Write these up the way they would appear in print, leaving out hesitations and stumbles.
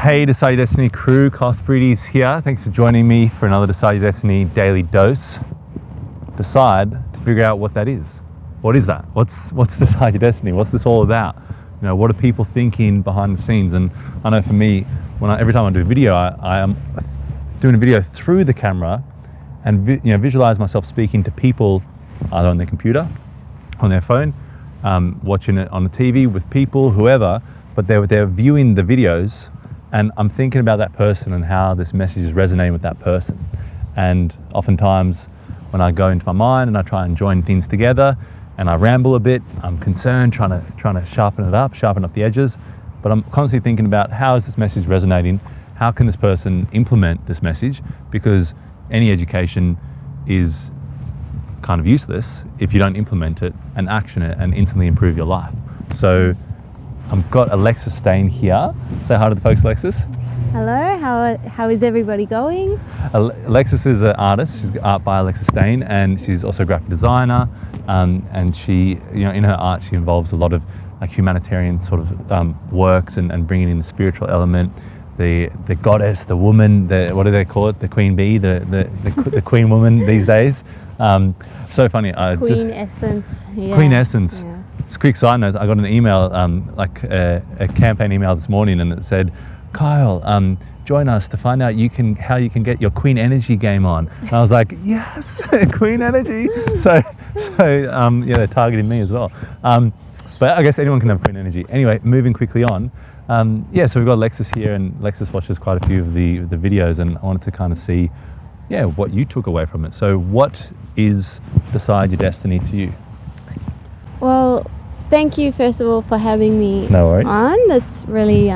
Hey Decide Your Destiny crew, Spyrides here. Thanks for joining me for another Decide Your Destiny daily dose. Decide to figure out what that is. What is that? What's Decide Your Destiny? What's this all about? You know, what are people thinking behind the scenes? And I know for me, every time I do a video, I am doing a video through the camera and visualize myself speaking to people either on their computer, on their phone, watching it on the TV with people, whoever, but they're viewing the videos. And I'm thinking about that person and how this message is resonating with that person. And oftentimes when I go into my mind and I try and join things together and I ramble a bit, I'm concerned, trying to sharpen up the edges. But I'm constantly thinking about how is this message resonating? How can this person implement this message? Because any education is kind of useless if you don't implement it and action it and instantly improve your life. So I've got Alexis Steyn here. Say hi to the folks, Alexis. Hello, how is everybody going? Alexis is an artist. She's art by Alexis Steyn, and she's also a graphic designer. And she, in her art, she involves a lot of like humanitarian sort of works and bringing in the spiritual element, the goddess, the woman, what do they call it? The queen bee, the queen woman these days. So funny. Queen essence. Yeah. Queen essence. Yeah. It's a quick side note. I got an email, a campaign email this morning, and it said, "Kyle, join us to find out how you can get your Queen Energy game on." And I was like, "Yes, Queen Energy!" So they're targeting me as well. But I guess anyone can have Queen Energy. Anyway, moving quickly on. So we've got Alexis here, and Alexis watches quite a few of the videos, and I wanted to kind of see, what you took away from it. So, what is Decide Your Destiny to you? Well, thank you first of all for having me on. It's really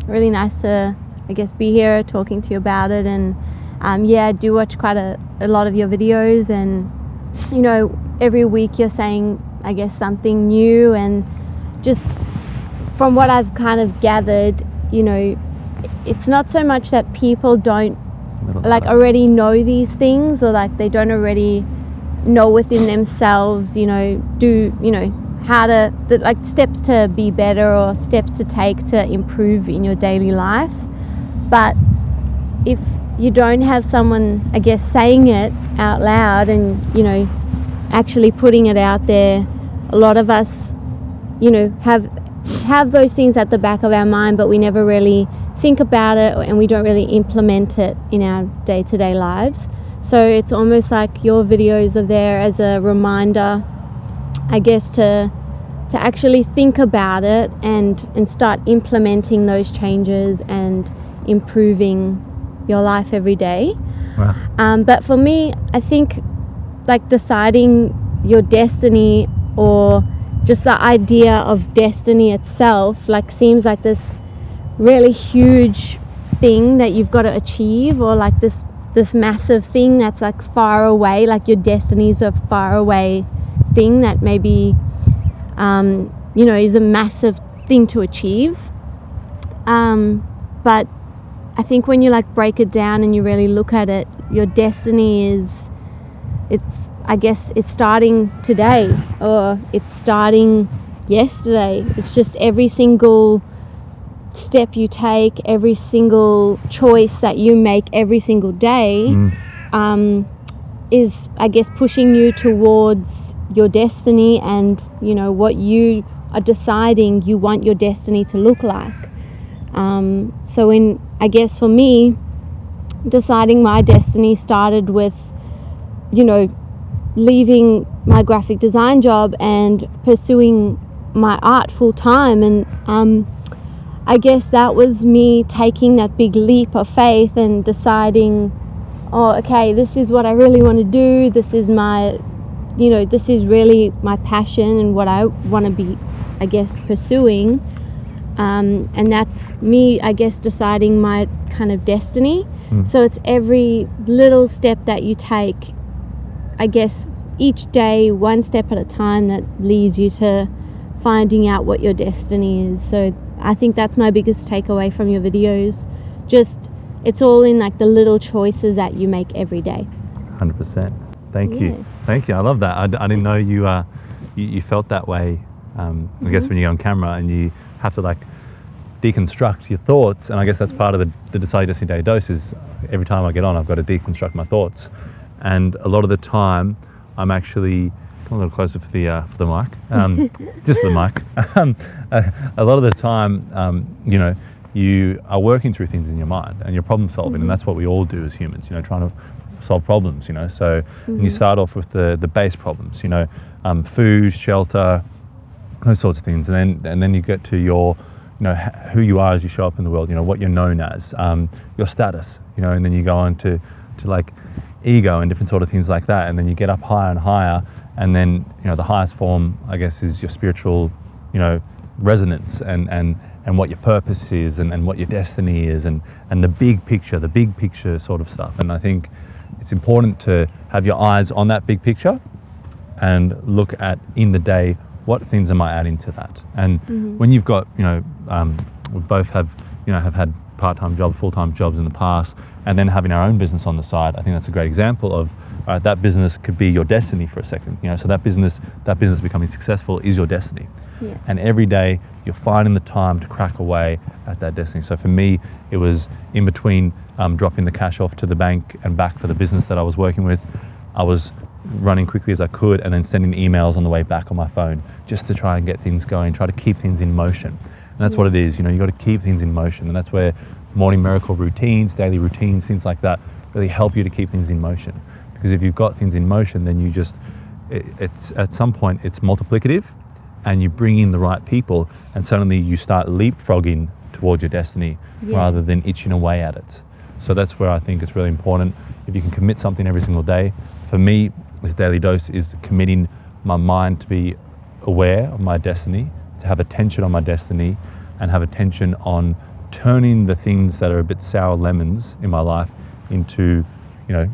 really nice to, I guess, be here talking to you about it. And I do watch quite a lot of your videos, and every week you're saying, I guess, something new. And just from what I've kind of gathered, it's not so much that people don't already know these things, or like they don't already know within themselves, how to, like steps to be better or steps to take to improve in your daily life. But if you don't have someone, I guess, saying it out loud and, actually putting it out there, a lot of us, have those things at the back of our mind, but we never really think about it and we don't really implement it in our day-to-day lives. So it's almost like your videos are there as a reminder, I guess, to actually think about it and start implementing those changes and improving your life every day. Wow. But for me, I think like deciding your destiny, or just the idea of destiny itself, like seems like this really huge thing that you've got to achieve, or like this massive thing that's like far away, like your destiny's a far away thing that maybe is a massive thing to achieve. But I think when you like break it down and you really look at it, your destiny it's starting today, or it's starting yesterday. It's just every single step you take, every single choice that you make every single day is, I guess, pushing you towards your destiny and what you are deciding you want your destiny to look like. So I guess for me, deciding my destiny started with leaving my graphic design job and pursuing my art full time. And I guess that was me taking that big leap of faith and deciding, this is what I really want to do. This is this is really my passion and what I want to be, I guess, pursuing. And that's me, I guess, deciding my kind of destiny. So it's every little step that you take, I guess, each day, one step at a time, that leads you to finding out what your destiny is. So I think that's my biggest takeaway from your videos. Just, it's all in like the little choices that you make every day. 100%. Thank you. I love that. I didn't know you felt that way. I guess when you're on camera and you have to like deconstruct your thoughts. And I guess that's part of the Decide Your Destiny Daily Dose is every time I get on, I've got to deconstruct my thoughts. And a lot of the time, I'm actually, come a little closer for the mic, just for the mic. A lot of the time, you know, you are working through things in your mind and you're problem solving, and that's what we all do as humans, you know, trying to solve problems, you know. So and you start off with the base problems, you know, food, shelter, those sorts of things, and then you get to your, you know, who you are as you show up in the world, you know, what you're known as, your status, you know, and then you go on to like ego and different sort of things like that, and then you get up higher and higher, and then, you know, the highest form, I guess, is your spiritual, you know, resonance and what your purpose is and what your destiny is and the big picture sort of stuff. And I think it's important to have your eyes on that big picture and look at in the day, what things am I adding to that? And when you've got, you know, we both have had part-time jobs, full-time jobs in the past, and then having our own business on the side, I think that's a great example of that business could be your destiny for a second, you know. So that business becoming successful is your destiny. Yeah. And every day you're finding the time to crack away at that destiny. So for me, it was in between dropping the cash off to the bank and back for the business that I was working with. I was running quickly as I could and then sending emails on the way back on my phone just to try and get things going, try to keep things in motion. And that's what it is, you know, you got to keep things in motion. And that's where morning miracle routines, daily routines, things like that really help you to keep things in motion. Because if you've got things in motion, then you just, it's at some point it's multiplicative, and you bring in the right people, and suddenly you start leapfrogging towards your destiny rather than itching away at it. So that's where I think it's really important. If you can commit something every single day, for me, this daily dose is committing my mind to be aware of my destiny, to have attention on my destiny, and have attention on turning the things that are a bit sour lemons in my life into, you know,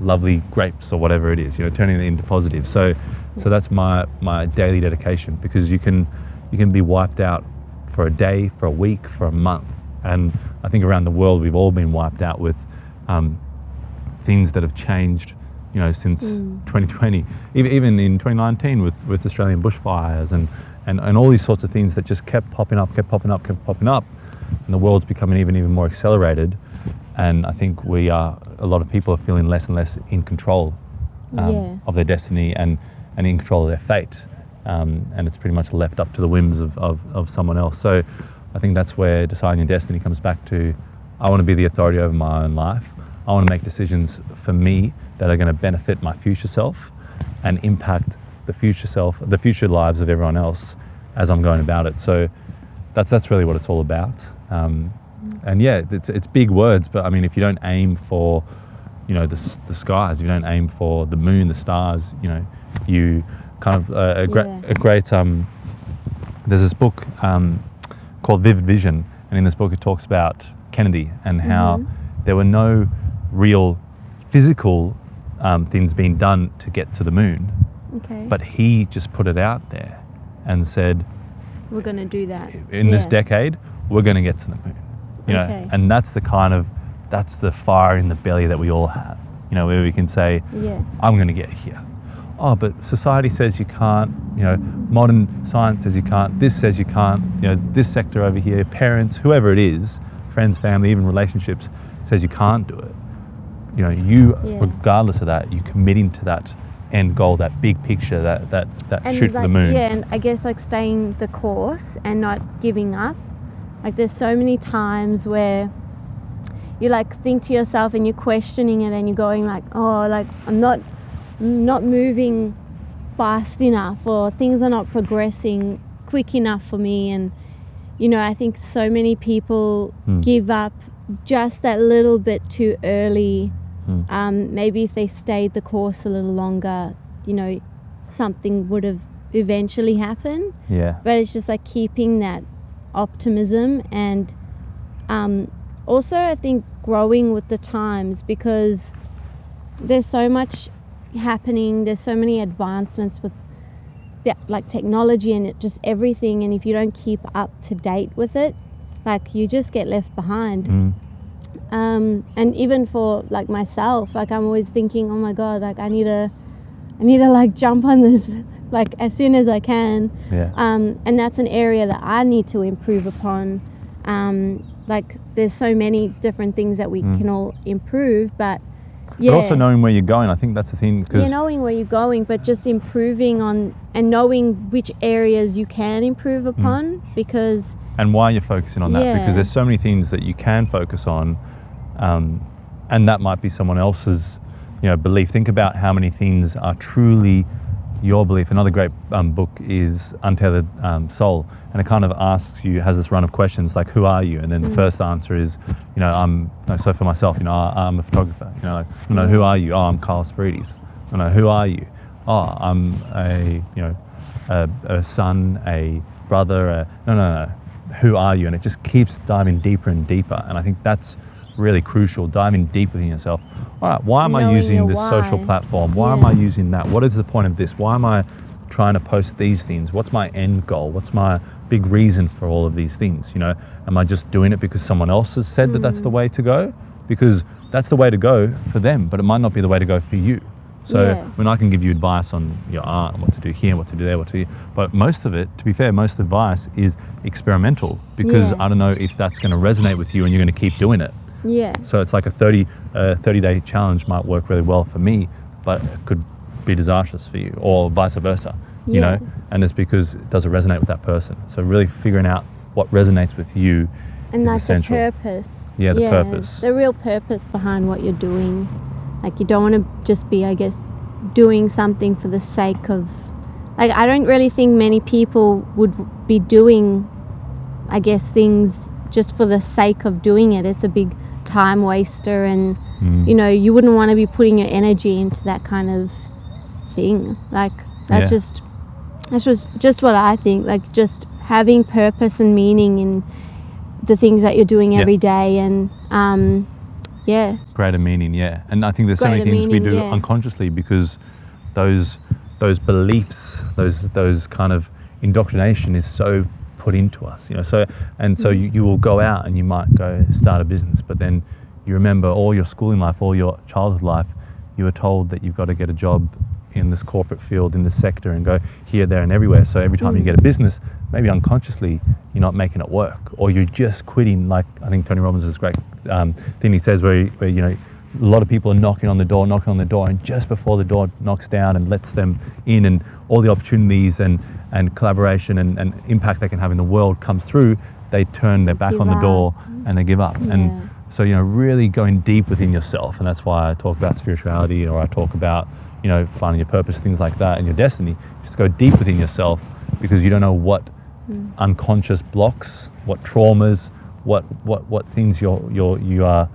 lovely grapes or whatever it is, you know, turning it into positive. So that's my daily dedication, because you can be wiped out for a day, for a week, for a month. And I think around the world we've all been wiped out with things that have changed, you know, since 2020, even in 2019 with Australian bushfires and all these sorts of things that just kept popping up, and the world's becoming even more accelerated. And I think a lot of people are feeling less and less in control of their destiny and in control of their fate, and it's pretty much left up to the whims of someone else. So I think that's where deciding your destiny comes back to. I want to be the authority over my own life. I want to make decisions for me that are going to benefit my future self and impact the future lives of everyone else as I'm going about it. So that's really what it's all about. And yeah, it's big words, but I mean, if you don't aim for, you know, the skies, if you don't aim for the moon, the stars, you know, you kind of a great there's this book called Vivid Vision, and in this book it talks about Kennedy and how there were no real physical things being done to get to the moon, but he just put it out there and said, we're going to do that in this decade, we're going to get to the moon, you know. And that's the fire in the belly that we all have, you know, where we can say, I'm going to get here. Oh, but society says you can't, you know, modern science says you can't, this says you can't, you know, this sector over here, parents, whoever it is, friends, family, even relationships, says you can't do it. You know, regardless of that, you're committing to that end goal, that big picture, that shoot for the moon. Yeah, and I guess like staying the course and not giving up. Like there's so many times where you like think to yourself and you're questioning it and you're going like, oh, like I'm not moving fast enough, or things are not progressing quick enough for me. And you know, I think so many people give up just that little bit too early. Maybe if they stayed the course a little longer, you know, something would have eventually happened. But it's just like keeping that optimism and also I think growing with the times, because there's so much happening, there's so many advancements with like technology and just everything, and if you don't keep up to date with it, like you just get left behind. And even for like myself, like I'm always thinking, oh my god, like I need to like jump on like as soon as I can. Yeah. And that's an area that I need to improve upon. Like there's so many different things that we can all improve, but But also knowing where you're going, I think that's the thing. Yeah, knowing where you're going, but just improving on and knowing which areas you can improve upon, because... And why you're focusing on that, because there's so many things that you can focus on, and that might be someone else's, belief. Think about how many things are truly your belief. Another great book is Untethered Soul, and it kind of asks you, has this run of questions like, who are you? And then the first answer is, so for myself, I'm a photographer. Who are you? Oh, I'm Carl Spyrides. Who are you? Oh, I'm a son, a brother. No. Who are you? And it just keeps diving deeper and deeper. And I think that's really crucial, diving deep within yourself. All right, why am I using this social platform? Why am I using that? What is the point of this? Why am I trying to post these things? What's my end goal? What's my big reason for all of these things? Am I just doing it because someone else has said that that's the way to go? Because that's the way to go for them, but it might not be the way to go for you. So when I can give you advice on your art and what to do here, what to do there, what to do, but most of it, to be fair, most advice is experimental, because I don't know if that's going to resonate with you and you're going to keep doing it. Yeah. So it's like a 30-day challenge might work really well for me, but it could be disastrous for you, or vice versa, you know, and it's because it doesn't resonate with that person. So really figuring out what resonates with you and is essential. And that's the purpose. Yeah, the purpose. The real purpose behind what you're doing. Like, you don't want to just be, I guess, doing something for the sake of... Like, I don't really think many people would be doing, I guess, things just for the sake of doing it. It's a big time waster, and, you wouldn't want to be putting your energy into that kind of thing. Like, that's just what I think. Like, just having purpose and meaning in the things that you're doing every day, and... greater meaning, and I think there's so many things we do unconsciously, because those beliefs, those kind of indoctrination is so put into us, so you will go out and you might go start a business, but then you remember all your schooling life, all your childhood life, you were told that you've got to get a job in this corporate field, in this sector, and go here, there and everywhere. So every time you get a business, maybe unconsciously you're not making it work, or you're just quitting. Like, I think Tony Robbins has a great thing he says where a lot of people are knocking on the door, and just before the door knocks down and lets them in, and all the opportunities and collaboration and impact they can have in the world comes through, they turn their back on the door and they give up. And so really going deep within yourself, and that's why I talk about spirituality, or I talk about finding your purpose, things like that, and your destiny. Just go deep within yourself, because you don't know what unconscious blocks, what traumas, what things you are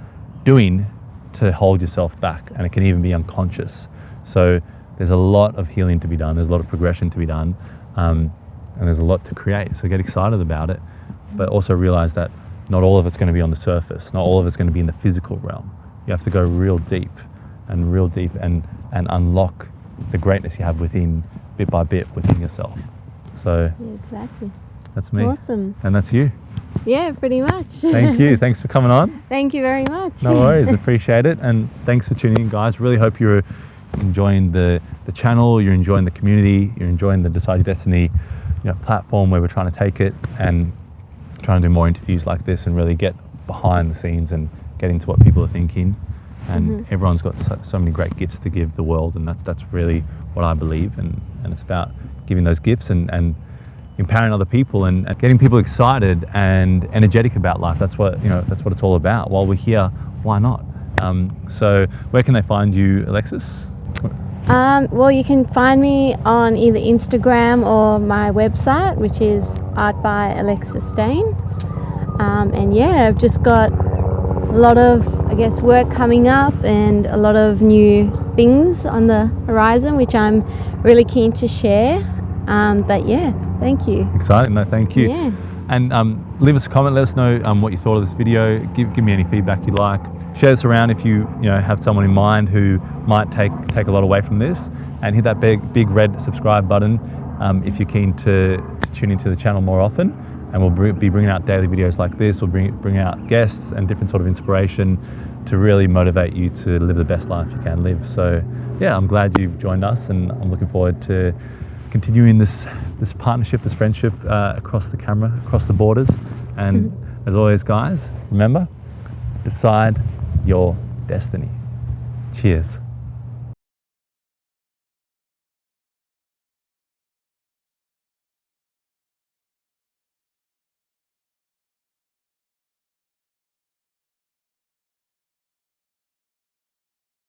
doing to hold yourself back, and it can even be unconscious. So there's a lot of healing to be done. There's a lot of progression to be done, and there's a lot to create. So get excited about it, but also realize that not all of it's going to be on the surface. Not all of it's going to be in the physical realm. You have to go real deep and unlock the greatness you have within, bit by bit, within yourself. So exactly. That's me. Awesome. And that's you. Yeah, pretty much. Thank you. Thanks for coming on. Thank you very much. No worries. Appreciate it. And thanks for tuning in, guys. Really hope you're enjoying the channel, you're enjoying the community, you're enjoying the Decide Your Destiny platform, where we're trying to take it and trying to do more interviews like this, and really get behind the scenes and get into what people are thinking. And everyone's got so many great gifts to give the world, and that's really what I believe. And it's about giving those gifts and empowering other people and getting people excited and energetic about life. That's what it's all about. While we're here, why not? So where can they find you, Alexis? Well, you can find me on either Instagram or my website, which is Art by Alexis Steyn. And I've just got a lot of, I guess, work coming up and a lot of new things on the horizon, which I'm really keen to share. Thank you. Exciting. No, thank you. Yeah. And leave us a comment. Let us know what you thought of this video. Give me any feedback you like. Share this around if you have someone in mind who might take a lot away from this, and hit that big red subscribe button if you're keen to tune into the channel more often. And we'll be bringing out daily videos like this. We'll bring out guests and different sort of inspiration to really motivate you to live the best life you can live. So I'm glad you've joined us, and I'm looking forward to continuing this partnership, this friendship across the camera, across the borders. And as always, guys, remember, decide your destiny. Cheers.